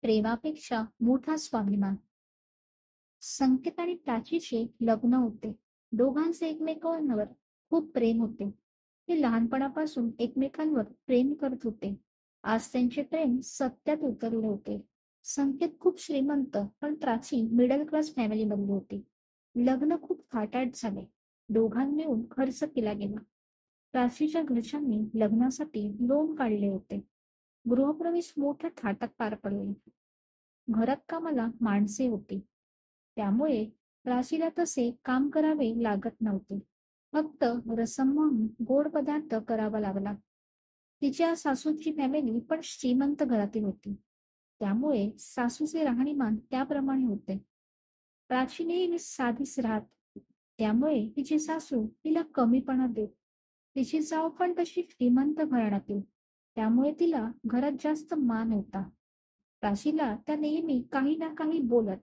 प्रेमापेक्षा मोठा स्वाभिमान. संकेत आणि प्राचीचे लग्न होते. दोघांचे एकमेकांवर खूप प्रेम होते. ते लहानपणापासून एकमेकांवर प्रेम करत होते. आज त्यांचे प्रेम सत्यात उतरले होते. संकेत खूप श्रीमंत पण प्राची मिडल क्लास फॅमिली मधली होती. लग्न खूप थाटात झाले. दोघां मिळून खर्च केला गेला. प्राचीच्या घरच्यांनी लग्नासाठी लोन काढले होते. गृहप्रवेश मोठ्या थाटात पार पडले. घरात कामाला माणसे होती. त्यामुळे राशीला तसे काम करावे लागत नव्हते. फक्त रसम म्हणून गोड पदार्थ करावा लागला. तिच्या सासूची फॅमिली पण श्रीमंत घरातील होती. त्यामुळे सासूचे राहणीमान त्याप्रमाणे होते. प्राची नेहमी साधीच राहत. त्यामुळे तिची सासू तिला कमीपणा देत. तिची जाव पण तशी श्रीमंत घराण्यातील. त्यामुळे तिला घरात जास्त मान होता. प्राचीला त्या नेहमी काही ना काही बोलत.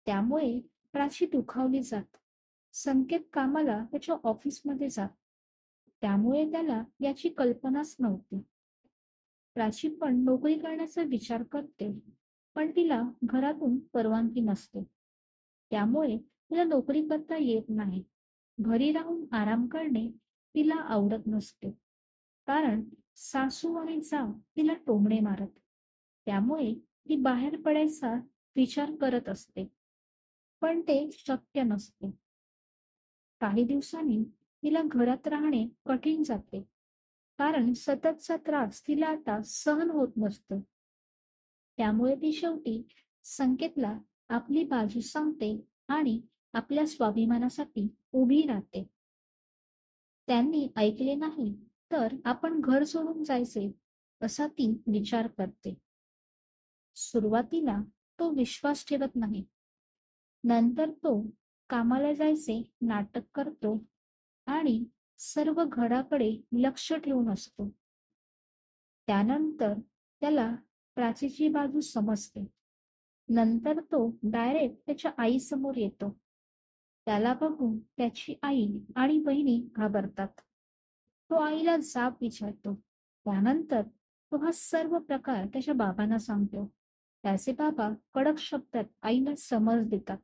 त्यामुळे प्राची दुखावली जात. संकेत कामाला त्याच्या ऑफिसमध्ये जात. त्यामुळे त्याला याची कल्पनाच नव्हती. प्राची पण नोकरी करण्याचा विचार करते, पण तिला घरातून परवानगी नसते. त्यामुळे तिला नोकरी करता येत नाही. घरी राहून आराम करणे तिला आवडत नसते. कारण सासू आणि जाव तिला टोमणे मारत. त्यामुळे ती बाहेर पडायचा विचार करत असते. पण ते शक्य नसते. काही दिवसांनी तिला घरात राहणे कठीण जाते. कारण सततचा त्रास तिला आता सहन होत नसतो. त्यामुळे ती शेवटी संकेतला आपली बाजू सांगते आणि आपल्या स्वाभिमानासाठी उभी राहते. त्यांनी ऐकले नाही तर आपण घर सोडून जायचे असा ती विचार करते. सुरुवातीला तो विश्वास ठेवत नाही. नंतर तो कामाला जायचे नाटक करतो आणि सर्व घराकडे लक्ष ठेवून असतो. त्यानंतर त्याला प्राचीची बाजू समजते. नंतर तो डायरेक्ट त्याच्या आईसमोर येतो. त्याला बघून त्याची आई आणि बहिणी घाबरतात. तो आईला जाब विचारतो. त्यानंतर तो हा सर्व प्रकार त्याच्या बाबांना सांगतो. त्याचे बाबा कडक शब्दात आईला समज देतात.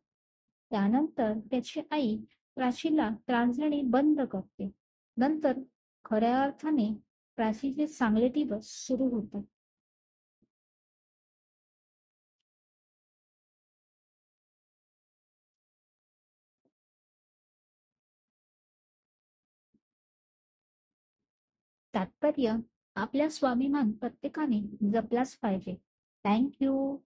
त्यानंतर त्याची आई प्राचीला त्रास देणे बंद करते. नंतर खऱ्या अर्थाने प्राचीचे चांगले दिवस सुरू होतात. तात्पर्य: आपल्या स्वाभिमान प्रत्येकाने जपलाच पाहिजे. Thank you.